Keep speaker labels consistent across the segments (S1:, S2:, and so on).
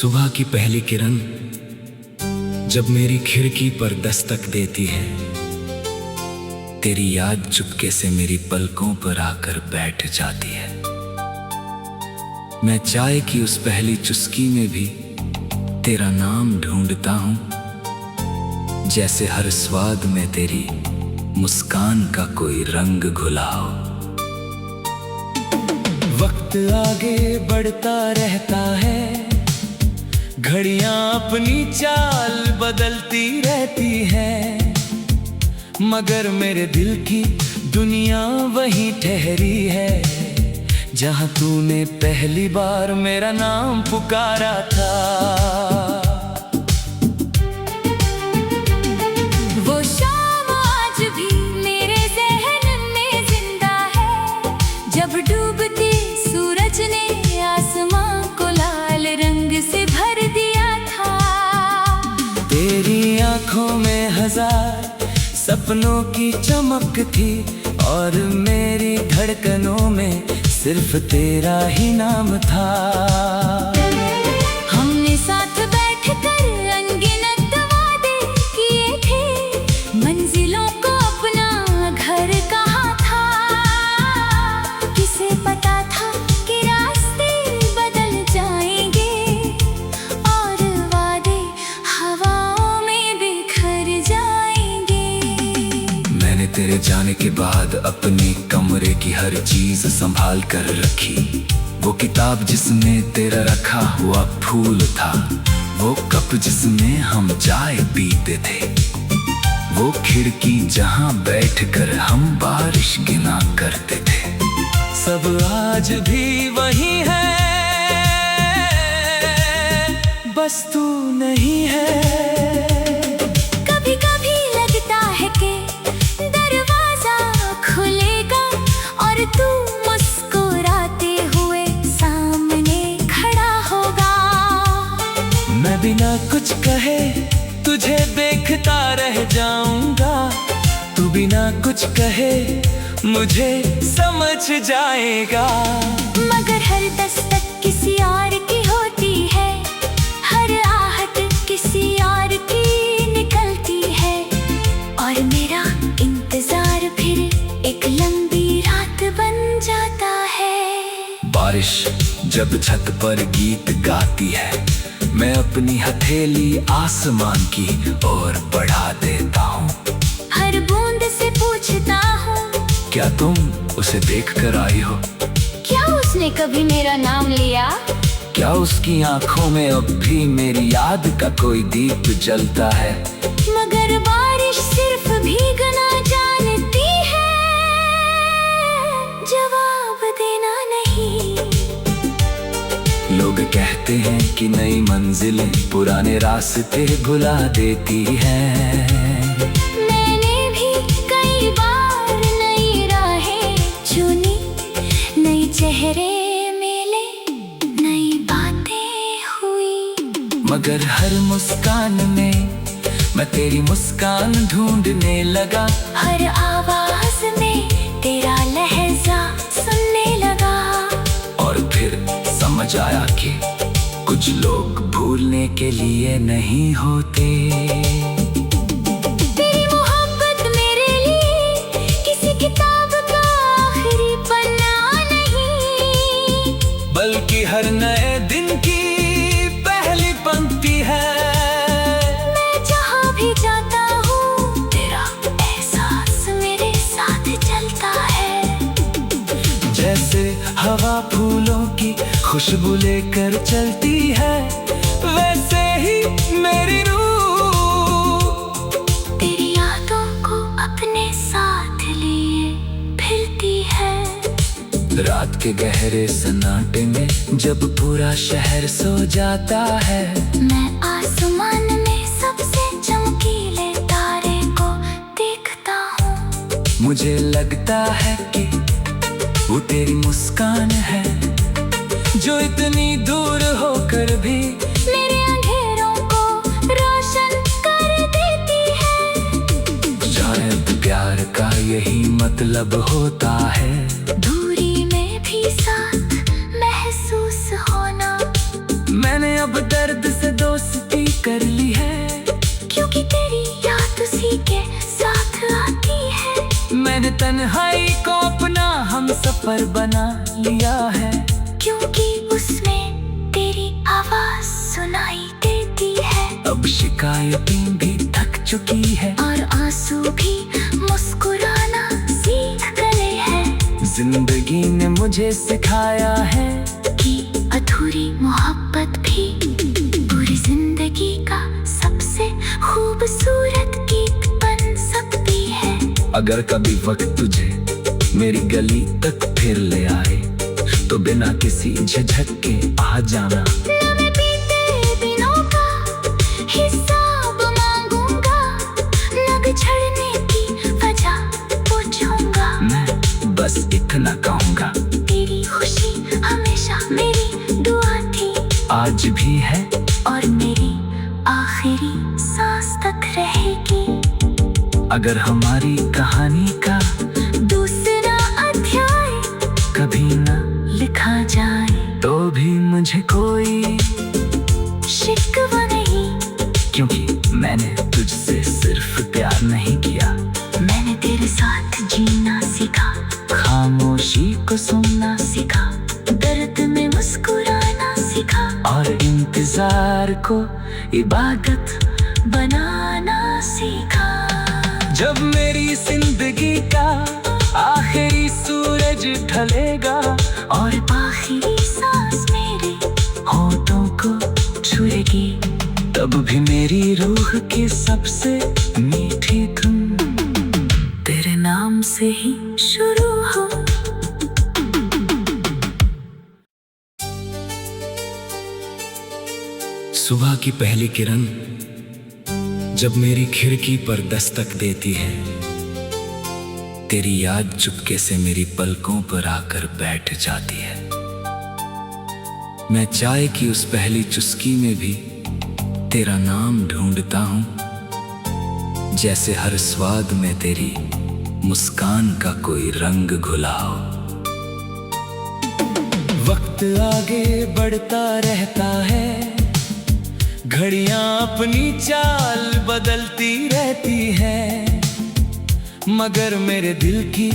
S1: सुबह की पहली किरण जब मेरी खिड़की पर दस्तक देती है, तेरी याद चुपके से मेरी पलकों पर आकर बैठ जाती है। मैं चाय की उस पहली चुस्की में भी तेरा नाम ढूंढता हूं, जैसे हर स्वाद में तेरी मुस्कान का कोई रंग घुला हो। वक्त आगे बढ़ता रहता है, घड़ियां अपनी चाल बदलती रहती है, मगर मेरे दिल की दुनिया वहीं ठहरी है, जहां तूने पहली बार मेरा नाम पुकारा था।
S2: वो शाम आज भी मेरे ज़हन में जिंदा है, जब डूबते सूरज ने आसमां को लाल रंग से भर दिया था।
S1: तेरी आंखों में हजार सपनों की चमक थी, और मेरी धड़कनों में सिर्फ तेरा ही नाम था।
S2: हमने साथ बैठकर अनगिनत वादे किए थे, मंजिलों को अपना घर कहा था। किसे पता था कि रास्ते बदल जाएंगे, और वादे हवाओं में बिखर जाएंगे।
S1: मैंने तेरे जाने के बाद अपने कमरे की हर चीज संभाल कर रखी। वो किताब जिसमें तेरा रखा हुआ फूल था, वो कप जिसमें हम चाय पीते थे, वो खिड़की जहां बैठकर हम बारिश गिना करते थे, सब आज भी वही है, बस तू नहीं है।
S2: कभी कभी लगता है कि दरवाजा खुलेगा और तू मुस्कुराते हुए सामने खड़ा होगा।
S1: मैं बिना कुछ कहे तुझे देखता रह जाऊंगा, तू बिना कुछ कहे मुझे समझ जाएगा।
S2: मगर हर दस्तक किसी और की होती है, हर आहट किसी और की निकलती है, और मेरा इंतजार फिर एक लंबी रात बन जाता है।
S1: बारिश जब छत पर गीत गाती है, मैं अपनी हथेली आसमान की ओर बढ़ा देता हूँ।
S2: हर बूंद से पूछता हूँ,
S1: क्या तुम उसे देख कर आई हो?
S2: क्या उसने कभी मेरा नाम लिया?
S1: क्या उसकी आंखों में अब भी मेरी याद का कोई दीप जलता है?
S2: मगर बारिश सिर्फ भीगना जानती है, जवाब देना नहीं।
S1: लोग कहते हैं कि नई मंजिलें पुराने रास्ते भुला देती हैं।
S2: मैंने भी कई बार नई राहें चुनी, नए चेहरे मिले, नई बातें हुई,
S1: मगर हर मुस्कान में मैं तेरी मुस्कान ढूंढने लगा।
S2: हर आवाज में तेरा लहजा सुनने लगा।
S1: और फिर समझ आया कि कुछ लोग भूलने के लिए नहीं होते।
S2: तेरी मोहब्बत मेरे लिए किसी किताब का आखिरी पन्ना नहीं,
S1: बल्कि हर नए दिन की पहली पंक्ति है।
S2: मैं जहाँ भी जाता हूँ तेरा एहसास मेरे साथ चलता है।
S1: जैसे हवा फूलों की खुशबू लेकर चलती है, वैसे ही मेरी रूह
S2: तेरी यादों को अपने साथ लिए फिरती है।
S1: रात के गहरे सन्नाटे में जब पूरा शहर सो जाता है,
S2: मैं आसमान में सबसे चमकीले तारे को देखता हूँ।
S1: मुझे लगता है कि वो तेरी मुस्कान है, जो इतनी दूर होकर भी
S2: मेरे अंधेरों को रोशन कर देती है।
S1: शायद प्यार का यही मतलब होता है,
S2: दूरी में भी साथ महसूस होना।
S1: मैंने अब दर्द तन्हाई को अपना हम सफर बना लिया है,
S2: क्योंकि उसमें तेरी आवाज सुनाई देती है।
S1: अब शिकायतें भी थक चुकी है
S2: और आंसू भी मुस्कुराना सीख गए हैं।
S1: जिंदगी ने मुझे सिखाया है
S2: कि अधूरी मोहब्बत भी पूरी जिंदगी का सबसे खूबसूरत गीत बन सकती है।
S1: अगर कभी वक्त तुझे मेरी गली तक फिर ले आए तो बिना किसी झिझक के आ जाना।
S2: लम्हे बीते दिनों का हिसाब मांगूंगा, लग झड़ने की वजह पूछूंगा।
S1: मैं बस इतना कहूँगा,
S2: तेरी खुशी हमेशा मेरी दुआ थी,
S1: आज भी है
S2: और मेरी आखिरी सांस तक रहेगी।
S1: अगर हमारी कहानी का
S2: दूसरा अध्याय
S1: कभी न
S2: लिखा जाए
S1: तो भी मुझे कोई
S2: शिकवा नहीं,
S1: क्योंकि मैंने तुझसे सिर्फ प्यार नहीं किया,
S2: मैंने तेरे साथ जीना सीखा,
S1: खामोशी को सुनना
S2: सीखा, दर्द में मुस्कुराना सीखा,
S1: और इंतजार को इबादत
S2: बनाना सीखा।
S1: जब मेरी जिंदगी का आखिरी सूरज ढलेगा
S2: और आखिरी सांस मेरे
S1: होठों को छुएगी, तब भी मेरी रूह की सबसे मीठी धुन तेरे नाम से ही
S2: शुरू हो।
S1: सुबह की पहली किरण जब मेरी खिड़की पर दस्तक देती है, तेरी याद चुपके से मेरी पलकों पर आकर बैठ जाती है। मैं चाय की उस पहली चुस्की में भी तेरा नाम ढूंढता हूं, जैसे हर स्वाद में तेरी मुस्कान का कोई रंग घुला हो। वक्त आगे बढ़ता रहता है, घड़ियां अपनी चाल बदलती रहती है, मगर मेरे दिल की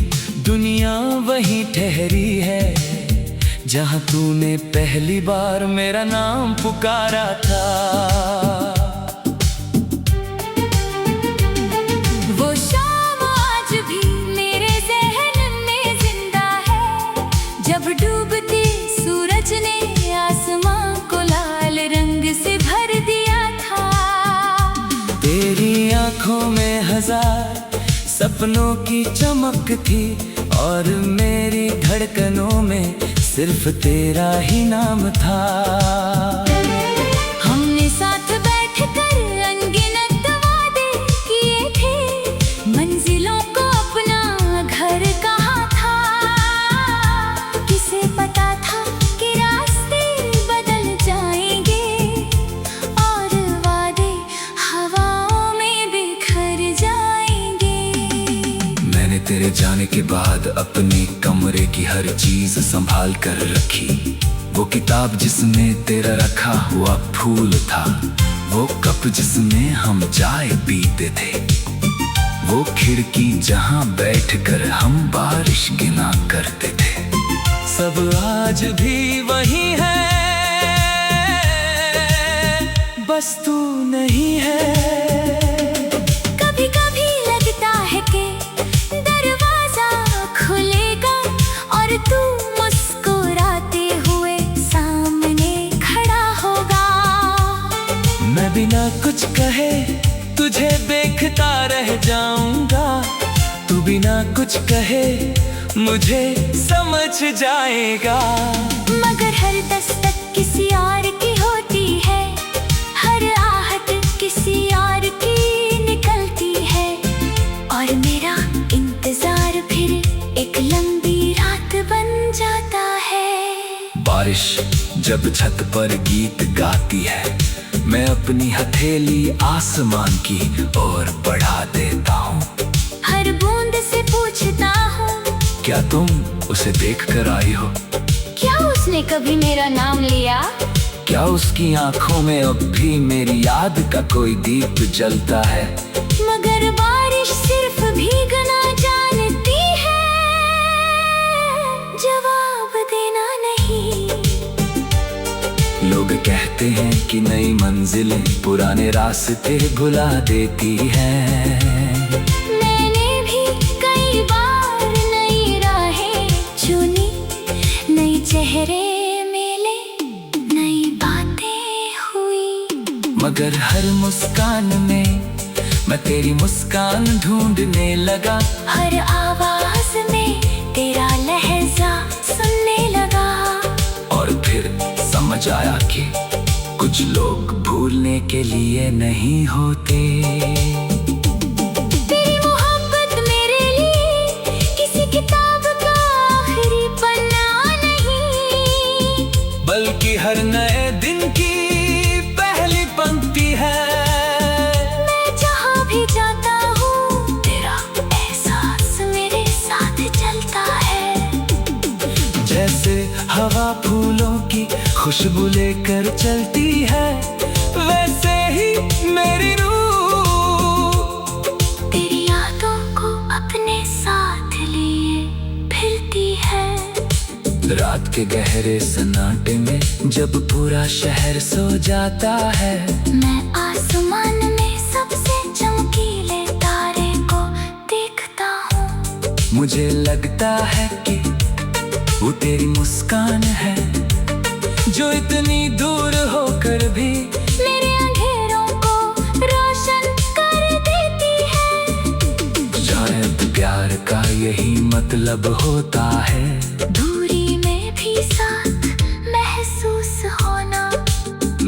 S1: दुनिया वहीं ठहरी है, जहां तूने पहली बार मेरा नाम पुकारा था।
S2: वो शाम आज भी मेरे ज़हन में जिंदा है, जब डूबते सूरज ने आसमां को लाल रंग से भर दिया था।
S1: तेरी आंखों में हजार सपनों की चमक थी, और मेरी धड़कनों में सिर्फ तेरा ही नाम था।
S2: हमने साथ बैठकर अनगिनत वादे किए थे, मंजिलों को अपना घर कहा था। किसे पता था कि रास्ते बदल जाएंगे, और वादे हवाओं में बिखर जाएंगे।
S1: मैंने तेरे जाने के बाद अपने कमरे की हर चीज संभाल कर रखी, वो किताब जिसमें तेरा रखा हुआ फूल था, वो कप जिसमें हम चाय पीते थे, वो खिड़की जहां बैठकर हम बारिश गिना करते थे। सब आज भी वही है, बस तू नहीं है।
S2: कभी कभी लगता है कि दरवाजा खुलेगा और तू मुस्कुराते हुए सामने खड़ा होगा।
S1: मैं बिना कुछ कहे तुझे देखता रह जाऊंगा, तू बिना कुछ कहे मुझे समझ जाएगा।
S2: मगर हर दस्तक किसी और की होती है, हर आहट किसी और की निकलती है, और मेरा इंतजार फिर एक लंबी रात बन जाता है।
S1: बारिश जब छत पर गीत गाती है, मैं अपनी हथेली आसमान की ओर बढ़ा देता हूँ।
S2: हर बूंद से पूछता हूँ,
S1: क्या तुम उसे देख कर आई हो?
S2: क्या उसने कभी मेरा नाम लिया?
S1: क्या उसकी आंखों में अब भी मेरी याद का कोई दीप जलता है?
S2: मगर बारिश सिर्फ भीगना जानती
S1: कहते हैं कि नई मंजिलें पुराने रास्ते भुला देती हैं।
S2: मैंने भी कई बार नई राहें चुनी, नई चेहरे मिले, नई बातें हुई,
S1: मगर हर मुस्कान में मैं तेरी मुस्कान ढूंढने लगा।
S2: हर आवाज में तेरा लहजा सुनने लगा।
S1: और फिर समझ आया कि कुछ लोग भूलने के लिए नहीं होते।
S2: तेरी मोहब्बत मेरे लिए किसी किताब का आखिरी पन्ना नहीं,
S1: बल्कि हर नए दिन की पहली पंक्ति है।
S2: मैं जहाँ भी जाता हूँ तेरा एहसास मेरे साथ चलता है।
S1: जैसे हवा फूलों की खुशबू लेकर चलती है, वैसे ही मेरी रूह
S2: तेरी यादों को अपने साथ लिए फिरती है।
S1: रात के गहरे सन्नाटे में जब पूरा शहर सो जाता है,
S2: मैं आसमान में सबसे चमकीले तारे को देखता हूँ।
S1: मुझे लगता है कि वो तेरी मुस्कान है जो इतनी दूर होकर भी
S2: मेरे अंधेरों को रोशन कर देती है।
S1: शायद प्यार का यही मतलब होता है,
S2: दूरी में भी साथ महसूस होना।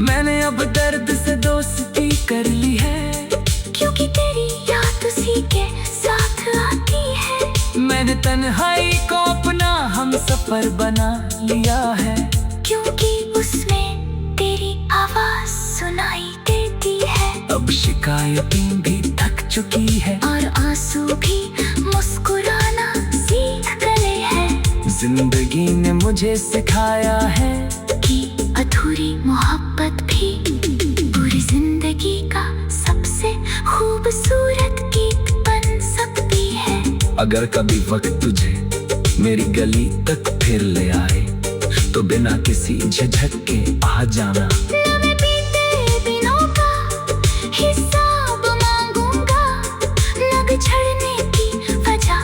S1: मैंने अब दर्द से दोस्ती कर ली है,
S2: क्योंकि तेरी याद उसी के साथ आती है।
S1: मैंने तन्हाई को अपना हमसफर बना लिया है,
S2: क्योंकि उसमें तेरी आवाज सुनाई देती है।
S1: अब शिकायतें भी थक चुकी है
S2: और आंसू भी मुस्कुराना सीख गए हैं।
S1: जिंदगी ने मुझे सिखाया है
S2: कि अधूरी मोहब्बत भी पूरी जिंदगी का सबसे खूबसूरत गीत बन सकती है।
S1: अगर कभी वक्त तुझे मेरी गली तक फिर ले आए तो बिना किसी झिझक के आ जाना।
S2: न मैं बीते दिनों का हिसाब मांगूंगा, लग झड़ने की वजह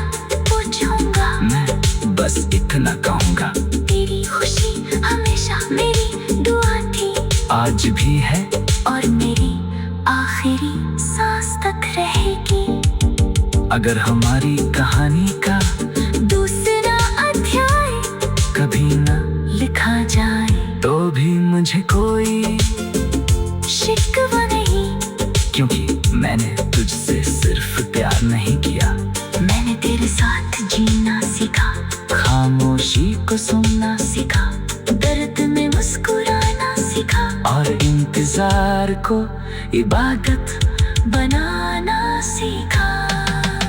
S2: पूछूंगा।
S1: मैं बस इतना कहूँगा,
S2: तेरी खुशी हमेशा मेरी दुआ थी,
S1: आज भी है
S2: और मेरी आखिरी सांस तक रहेगी।
S1: अगर हमारी कहानी का
S2: दूसरा अध्याय
S1: कभी न
S2: लिखा जाए
S1: तो भी मुझे कोई
S2: शिकवा नहीं,
S1: क्योंकि मैंने तुझसे सिर्फ प्यार नहीं किया,
S2: मैंने तेरे साथ जीना सीखा,
S1: खामोशी को सुनना
S2: सीखा, दर्द में मुस्कुराना सीखा,
S1: और इंतजार को इबादत
S2: बनाना सीखा।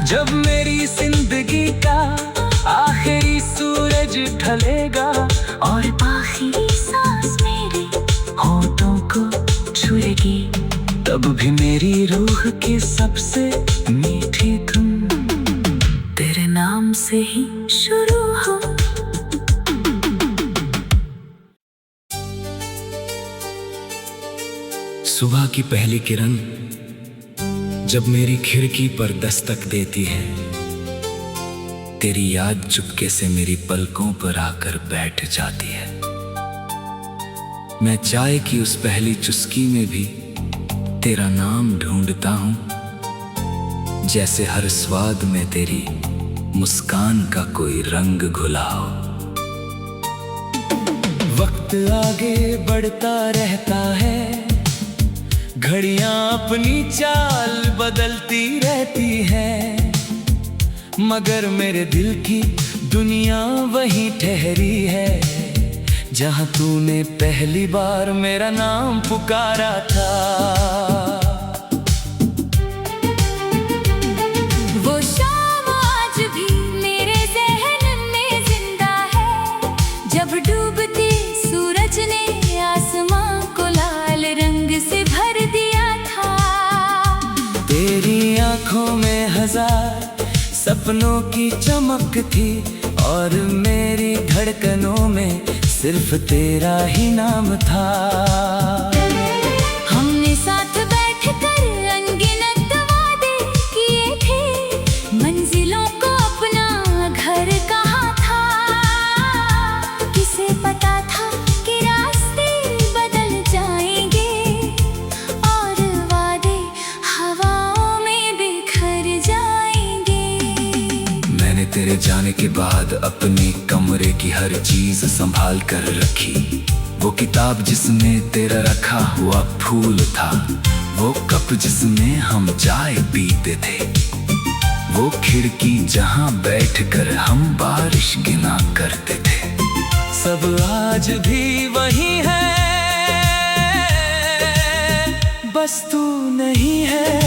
S1: जब मेरी जिंदगी का आखिरी सूरज ढलेगा
S2: और आखिरी सांस मेरे
S1: होठों को छुएगी, तब भी मेरी रूह की सबसे मीठी धुन तेरे नाम से ही
S2: शुरू हो।
S1: सुबह की पहली किरण जब मेरी खिड़की पर दस्तक देती है, तेरी याद चुपके से मेरी पलकों पर आकर बैठ जाती है। मैं चाय की उस पहली चुस्की में भी तेरा नाम ढूंढता हूं, जैसे हर स्वाद में तेरी मुस्कान का कोई रंग घुला हो। वक्त आगे बढ़ता रहता है, घड़ियां अपनी चाल बदलती रहती है, मगर मेरे दिल की दुनिया वहीं ठहरी है, जहां तूने पहली बार मेरा नाम पुकारा था।
S2: वो शाम आज भी मेरे ज़हन में जिंदा है, जब डूबते सूरज ने आसमां को लाल रंग से भर दिया था।
S1: तेरी आंखों में हजार सपनों की चमक थी, और मेरी धड़कनों में सिर्फ तेरा ही नाम था।
S2: हमने साथ बैठकर अनगिनत वादे किए थे, मंजिलों को अपना घर कहा था। किसे पता था कि रास्ते बदल जाएंगे और वादे हवाओं में बिखर जाएंगे।
S1: मैंने तेरे जाने के बाद अपने कमरे की हर चीज संभाल कर रखी। वो किताब जिसमें तेरा रखा हुआ फूल था, वो कप जिसमें हम चाय पीते थे, वो खिड़की जहां बैठकर हम बारिश गिना करते थे। सब आज भी वही है, बस तू नहीं है।